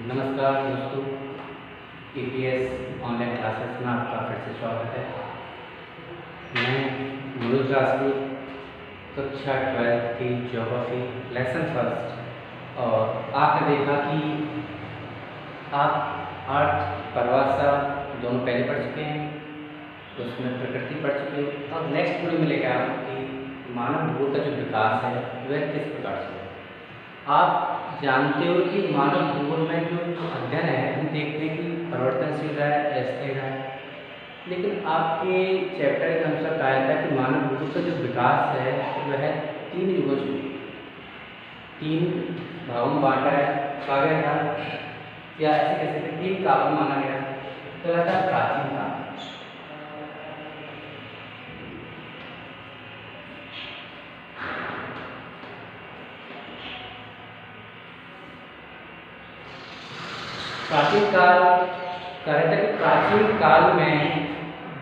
नमस्कार दोस्तों, EPS online classes में आपका फिर से स्वागत है। मैं मनोज राजपूत, कक्षा 12 की ज्योग्राफी लेसन फर्स्ट। और आपने देखा कि आप अर्थ परिभाषा दोनों पहले पढ़ चुके हैं, उसमें प्रकृति पढ़ चुके हैं। और नेक्स्ट वीडियो में लेकर आया हूँ कि मानव भूगोल का जो विकास है वह किस प्रकार से है। आप जानते हो कि मानव भूगोल में जो अध्ययन है, हम देखते हैं कि परिवर्तनशील रहा है, अस्थिर रहा है। लेकिन आपके चैप्टर के अनुसार कहा जाता है कि मानव भूगोल का जो विकास है वह 3 युगों से 3 भागों में बांटा है, कहा गया था, या ऐसे कह सकते 3 काल में माना गया। तो रहता है प्राचीन काल। प्राचीन काल कहता है कि प्राचीन काल में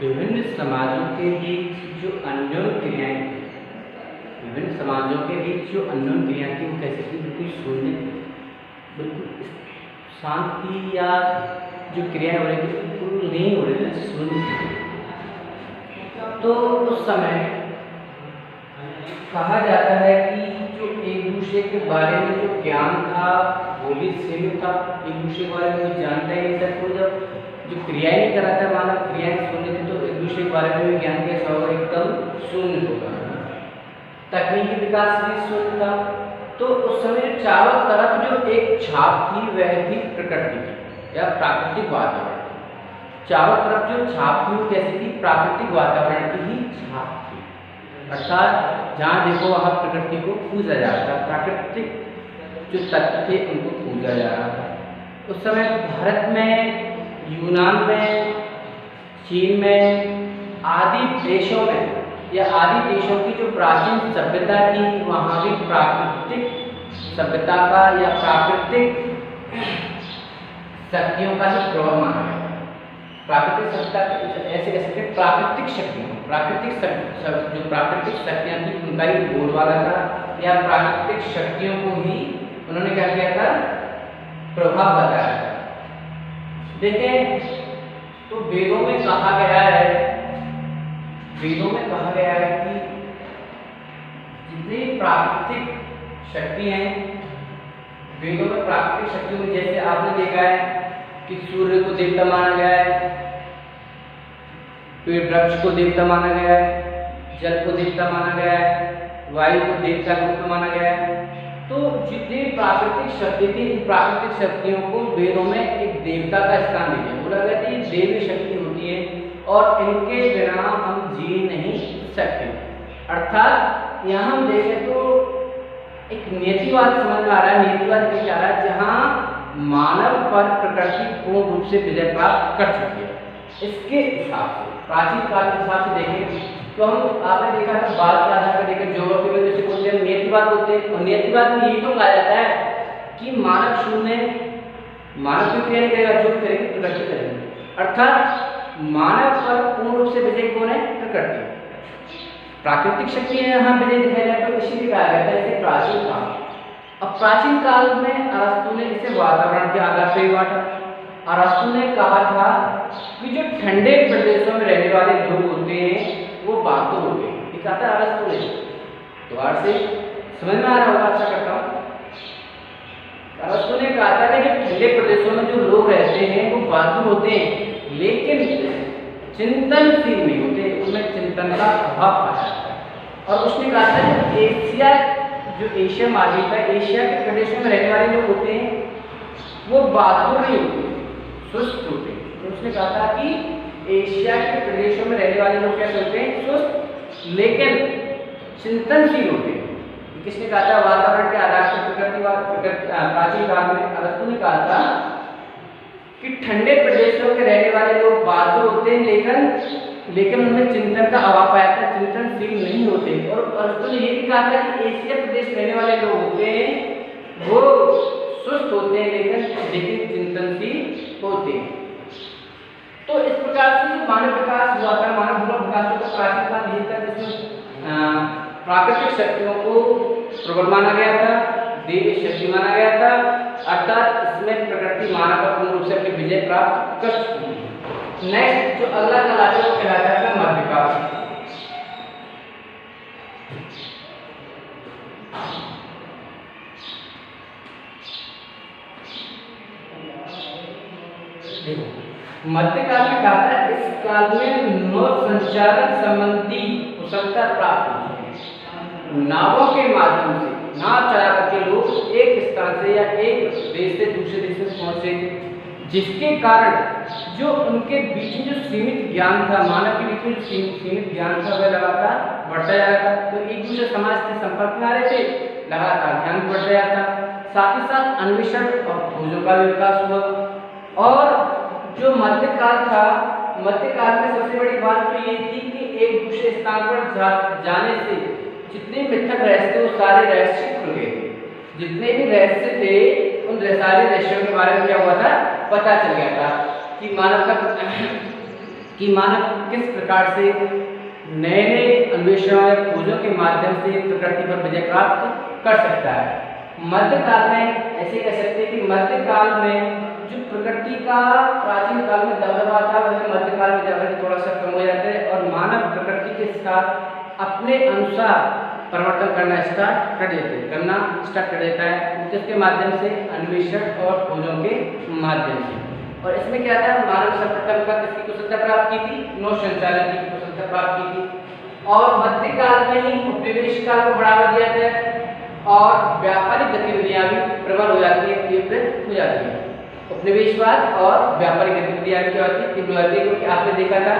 विभिन्न समाजों के बीच जो अन्योन्य क्रियाएं थी, विभिन्न समाजों के बीच जो अन्योन्य क्रियाएं थी वो कैसे थी, बिल्कुल शून्य, बिल्कुल शांति, या जो क्रियाएं हो रही थी बिल्कुल नहीं हो रही थी, शून्य थी। तो उस समय कहा जाता है कि जो एक दूसरे के बारे में जो ज्ञान था वो भी सीमित था, एक दूसरे के बारे में कोई जानता ही नहीं था। तो जब जो क्रियाएं नहीं कर रहा था, मानव क्रियाएं शून्य थी, तो एक दूसरे के बारे में भी ज्ञान कैसा होगा, एकदम शून्य होगा। तकनीकी विकास भी शून्य था। तो उस समय चारों तरफ जो एक छाप थी वह थी प्रकृति की या प्राकृतिक वातावरण। चारों तरफ जो छाप थी वो कैसी थी, प्राकृतिक वातावरण की ही छाप थी। अर्थात जहाँ देखो वहाँ प्रकृति को पूजा जा रहा था, प्राकृतिक जो तत्व थे उनको पूजा जा रहा था। उस समय भारत में, यूनान में, चीन में आदि देशों में या आदि देशों की जो प्राचीन सभ्यता थी वहाँ भी प्राकृतिक सभ्यता का या प्राकृतिक शक्तियों का ही प्रभाव माना गया। प्राकृतिक सभ्यता ऐसे कह सकते हैं, प्राकृतिक शक्तियों, जो प्राकृतिक शक्तियाँ थी उनका ही बोलबाला था, या प्राकृतिक शक्तियों को ही उन्होंने क्या किया था, प्रभाव बताया था। देखें तो वेदों में कहा गया है, वेदों में कहा गया है कि जितनी प्राकृतिक शक्ति हैं, वेदों में प्राकृतिक शक्तियों में जैसे आपने देखा है कि सूर्य को देवता माना गया है, पेड़ वृक्ष को देवता माना गया है, जल को देवता माना गया है, वायु को देवता के रूप में माना गया है। तो जितनी प्राकृतिक शक्ति थी, इन प्राकृतिक शक्तियों को वेदों में एक देवता का स्थान दिया गया। बोला गया था ये देवी शक्ति होती है और इनके बिना हम जी नहीं सकते। अर्थात यहाँ हम देखें तो एक नियतिवाद समझ में आ रहा है। नियतिवाद क्या कह रहा है, जहाँ मानव पर प्रकृति पूर्ण रूप से विजय प्राप्त कर चुकी है। इसके हिसाब से प्राचीन काल के हिसाब से देखें तो हम आपने देखा था बात के आधार पर देखें, ज्योग्राफी में जैसे बोलते हैं नियतिवाद होते हैं, और नियतिवाद में यही तो कहा जाता है कि मानव शून्य, मानव की क्रिया नहीं करेगा, जो करेगी प्रकृति करेगी। अर्थात मानव पर पूर्ण रूप से विजय कौन है, प्रकृति। प्राकृतिक शक्ति है यहाँ विजय दिखाया जाए तो इसीलिए कहा गया था इसे प्राचीन काल। अब प्राचीन काल में अरस्तु ने इसे वातावरण के आधार पर ही बांटा। अरस्तु ने कहा था कि जो ठंडे प्रदेशों में रहने वाले लोग होते हैं वो बहादुर होते हैं। ये कहता है अरस्तु ने। दोबारा से समझ में आ रहा होगा, अच्छा करता हूँ। अरस्तु ने कहा था कि ठंडे प्रदेशों में जो लोग रहते हैं वो बहादुर होते हैं, लेकिन चिंतनशील नहीं होते, उनमें चिंतन का अभाव पाया जाता है। और उसने कहा था जो एशिया महाद्वीप है, एशिया के प्रदेशों में रहने वाले लोग होते हैं वो बहादुर नहीं होते, सुस्त होते हैं। तो उसने कहा था कि एशिया के प्रदेशों में रहने वाले लोग कैसे होते हैं, सुस्त लेकिन चिंतनशील होते हैं। किसने कहा था, वातावरण के आधार पर प्राचीन काल में अरस्तु ने कहा था कि ठंडे प्रदेशों के रहने वाले लोग बहादुर होते हैं, लेकिन उनमें चिंतन का अभाव पाया था, चिंतनशील नहीं होते। और अरस्तु ने ये भी कहा था कि एशिया प्रदेश रहने वाले लोग होते हैं वो सुस्त होते हैं, लेकिन चिंतनशील होते हैं। तो इस प्रकार से मानव विकास हुआ था, मानव भूगोल विकास हुआ था प्राचीन काल यही था, जिसमें प्राकृतिक शक्तियों को प्रबल माना गया था, देवी शक्ति माना गया था। अर्थात इसमें प्रकृति मानव पर पूर्ण रूप से अपनी विजय प्राप्त कर चुकी है। नेक्स्ट जो अगला काल आता है वो कहलाता है मध्यकाल। मध्यकाल में कहा था इस काल में नौ संचालन संबंधी कुशलता प्राप्त होती है। नावों के माध्यम से नाव चला करके लोग एक स्थान से या एक देश से दूसरे देश में पहुंचे, जिसके कारण जो उनके बीच में जो सीमित ज्ञान था, मानव के बीच में जो सीमित ज्ञान था वह लगातार बढ़ता जा रहा था। तो एक दूसरे समाज के संपर्क में आ रहे थे, लगातार ज्ञान बढ़ता जाता। साथ ही साथ अन्वेषण और खोजों का भी विकास हुआ। और जो मध्यकाल था, मध्यकाल में सबसे बड़ी बात तो ये थी कि एक दूसरे स्थान पर जाने से जितने मिथक रहस्य थे वो सारे रहस्य खुल गए थे। जितने भी रहस्य थे उन सारे रहस्यों के बारे में क्या हुआ था, पता चल गया था कि मानव किस प्रकार से नए नए अन्वेषणों या खोजों के माध्यम से प्रकृति पर विजय प्राप्त कर सकता है। मध्यकाल में ऐसे कह सकते हैं कि मध्यकाल में जो प्रकृति का प्राचीन काल में दबदबा था वह मध्यकाल में जाकर थोड़ा सा कम हो जाता है और मानव प्रकृति के साथ अपने अनुसार परिवर्तन करना स्टार्ट कर देता है, जिसके माध्यम से अन्वेषण और खोजों के माध्यम से। और इसमें क्या था, मानव सर्वप्रथम का किसकी कुशलता प्राप्त की थी, नौ संचालन की कुशलता प्राप्त की थी। और मध्यकाल में ही उपनिवेश काल को बढ़ावा दिया गया और व्यापारिक गतिविधियां भी प्रबल हो जाती है, तीव्र हो जाती है। उपनिवेशवाद और व्यापारिक गतिविधियां क्या होती है, तीव्र होती है। क्योंकि आपने देखा था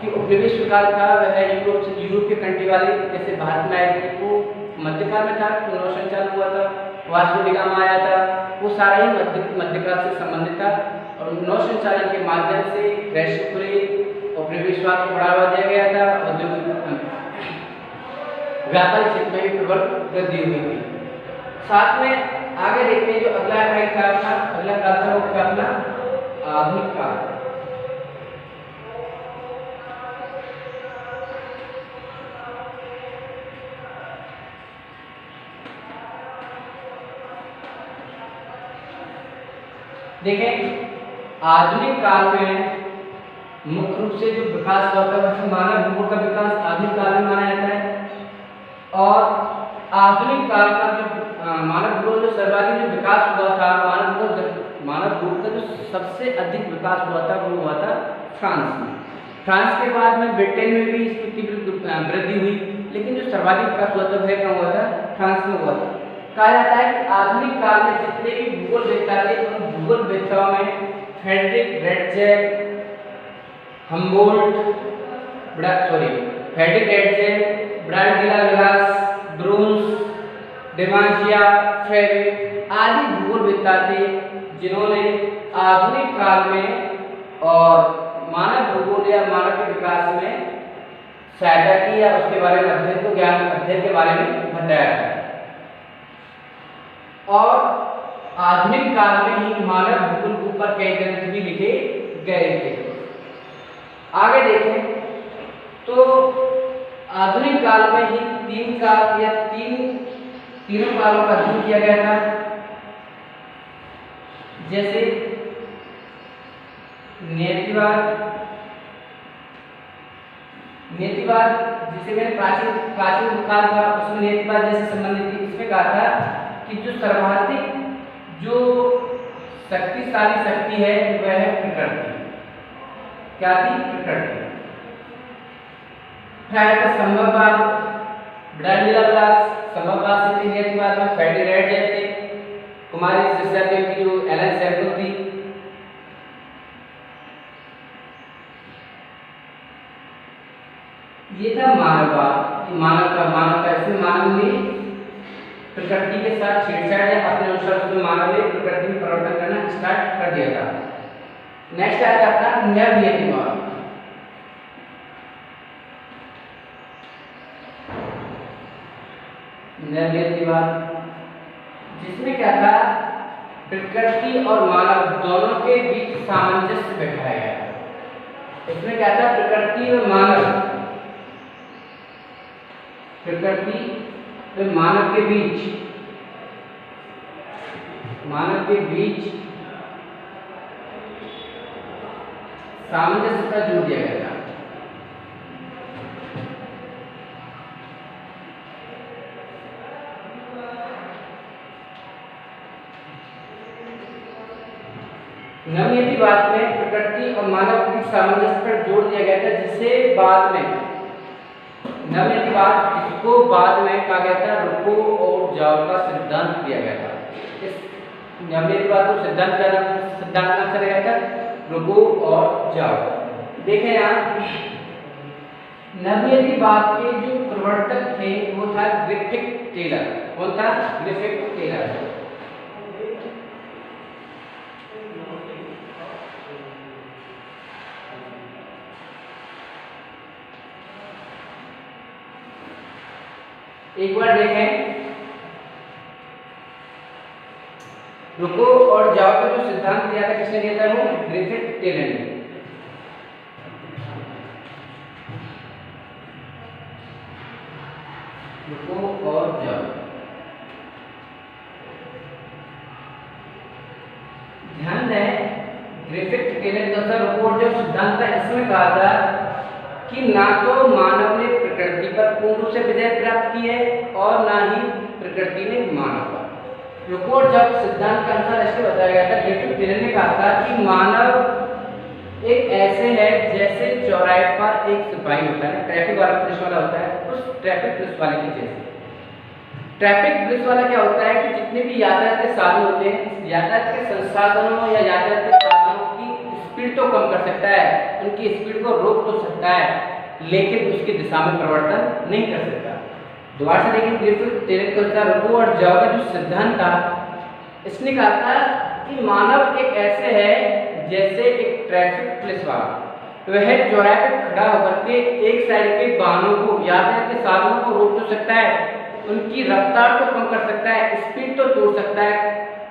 कि उपनिवेश काल था वह यूरोप के कंट्री वाले जैसे भारत में आए थे, वो मध्यकाल में था, तो नौ संचालन हुआ था, वास्को डी गामा आया था, वो सारा ही मध्यकाल से संबंधित था। और नौ संचालन के माध्यम से रहस्य खुले, उपनिवेशवाद को बढ़ावा दिया गया था, औद्योगिक व्यापारिक क्षेत्र में भी प्रबल वृद्धि हुई थी। साथ में आगे देखते हैं जो अगला काल था वो क्या अपना आधुनिक काल। देखें आधुनिक काल में मुख्य रूप से जो विकास हुआ था वह मानव भूगोल का विकास आधुनिक काल में माना जाता है। और आधुनिक काल का जो मानव भूगोल जो सर्वाधिक जो विकास हुआ था, मानव भूगोल का जो सबसे अधिक विकास हुआ था वो हुआ था फ्रांस में। फ्रांस के बाद में ब्रिटेन में भी इसकी तीव्र वृद्धि हुई, लेकिन जो सर्वाधिक विकास हुआ था वह कहाँ हुआ था, फ्रांस में हुआ था। कहा जाता है कि आधुनिक काल में जितने भी भूगोलवेत्ता थे उन भूगोलवेत्ताओं में फ्रेडरिक रेटजेल, ब्राइट डी ला विलास, ब्रून्स, डेमाजिया, फेवे आदि भूगोलवेत्ता थे जिन्होंने आधुनिक काल में और मानव भूगोल या मानव के विकास में सहायता की या उसके बारे में अध्ययन के बारे में बताया था। और आधुनिक काल में ही मानव भूगोल के ऊपर कई ग्रंथ भी लिखे गए थे। आगे देखें तो आधुनिक काल में ही तीनों कालों का अध्ययन किया गया था। जैसे नियतिवाद जिसे मैंने प्राचीन काल था उसमें नियतिवाद जैसे संबंधित थी। इसमें कहा था कि जो सर्वाधिक जो शक्तिशाली शक्ति है वह है प्रकृति। क्या थी, प्रकृति। फिर संभववाद, ब्राइट डी ला विलास संभववाद से नियतिवाद में फ्रेडरिक रेटजेल थे, कुमारी सिस्टरदेव की जो एलन सैमुअल थी। ये था मानववाद, मानवता इसमें मानव ने प्रकृति के साथ छेड़छाड़ या अपने अनुसार उसमें मानव ने प्रकृति में परिवर्तन करना स्टार्ट कर दिया था। नेक्स्ट आता है अपना नवनियतिवाद। नवनियतिवाद जिसमें क्या था, प्रकृति और मानव दोनों के बीच सामंजस्य बैठाया गया। इसमें क्या था, प्रकृति और मानव के बीच मानव के बीच सामंजस्यता जोड़ दिया गया था। नवनीतिवाद में प्रकृति और मानव के सामंजस्य पर जोर दिया गया था, जिसे बाद में नवनीतिवाद, जिसको बाद में कहा गया था रुको और जाओ का सिद्धांत दिया गया था। इस नवनीतिवाद को सिद्धांत नाम से गया था रुको और जाओ। देखें यहाँ नवनीतिवाद के जो प्रवर्तक थे वो था ग्रिफिथ टेलर। कौन था? Griffith Taylor. एक बार देखें, रुको और जाओ का जो सिद्धांत दिया था किसने दिया था? वो ग्रिफिथ टेलर ने। रुको और जाओ। ध्यान दें, ग्रिफिथ टेलर का रुको और जाओ सिद्धांत था, इसमें कहा था कि ना तो मानव ने प्रकृति पर पूर्ण रूप से विजय प्राप्त की है और ना ही प्रकृति ने मानव पर। रुको और जाओ सिद्धांत के अनुसार ऐसे बताया गया था, ग्रिफिथ टेलर ने कहा था कि मानव एक ऐसे है जैसे चौराहे पर एक सिपाही होता है, ट्रैफिक वाला पुलिस वाला होता है, उस ट्रैफिक पुलिस वाले की जैसे। ट्रैफिक पुलिस वाला क्या होता है कि जितने भी यातायात के साधन होते हैं, यातायात के संसाधनों या यातायात के साधनों की स्पीड तो कम कर सकता है, उनकी स्पीड को रोक तो सकता है, लेकिन उसकी दिशा में परिवर्तन नहीं कर सकता। दोबारा से देखिए, ग्रिफिथ टेलर के अनुसार रुको और जाओ का जो सिद्धांत था, इसने कहा था कि मानव एक ऐसे है जैसे एक ट्रैफिक पुलिस वाला, वह चौराहे पर खड़ा होकर के एक साइड के वाहनों को, यातायात के साधनों को रोक तो सकता है, उनकी रफ्तार को कम कर सकता है, स्पीड तो तोड़ सकता है,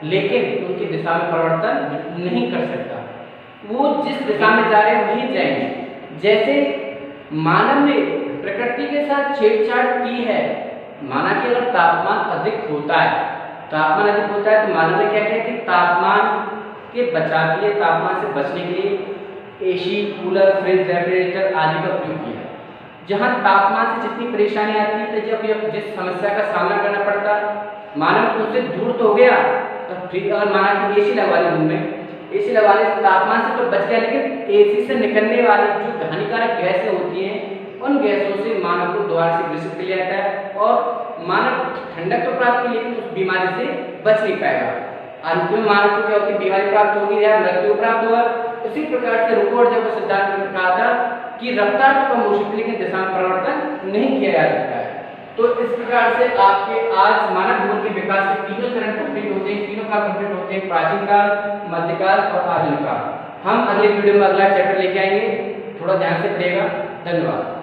लेकिन उनकी दिशा में परिवर्तन नहीं कर सकता। वो जिस दिशा में जा रहे हैं वहीं जाएंगे। जैसे मानव ने प्रकृति के साथ छेड़छाड़ की है, माना कि अगर तापमान अधिक होता है तो मानव ने क्या किया कि तापमान के बचाव के लिए, तापमान से बचने के लिए एसी, कूलर, फ्रिज, रेफ्रिजरेटर आदि का उपयोग किया। जहाँ तापमान से जितनी परेशानी आती है, जब जिस समस्या का सामना करना पड़ता, मानव उससे दूर तो हो गया, तो फिर अगर माना कि एसी लगवा ली रूम में, एसी लगाने से तापमान से तो बच गया, लेकिन एसी से निकलने वाली जो हानिकारक गैसें होती हैं, उन गैसों से मानव को दोबारा से ग्रसित कर लिया जाता है और मानव ठंडक तो प्राप्त की, लेकिन उस बीमारी से बच नहीं पाएगा। अंत में मानव को क्या होती है? बीमारी प्राप्त होगी या मृत्यु प्राप्त होगा। इसी प्रकार से रुको और जाओ सिद्धांत में कहा था कि रफ्तार तो कम हो सकती है, लेकिन दिशा में परिवर्तन नहीं किया जा सकता है। तो इस प्रकार से आपके आज मानव भूगोल के विकास के तीनों चरण कंप्लीट होते हैं, तीनों काल कंप्लीट होते हैं, प्राचीन काल, मध्यकाल और आधुनिक काल। हम अगले वीडियो में अगला चैप्टर लेके आएंगे, थोड़ा ध्यान से पढ़िएगा। धन्यवाद।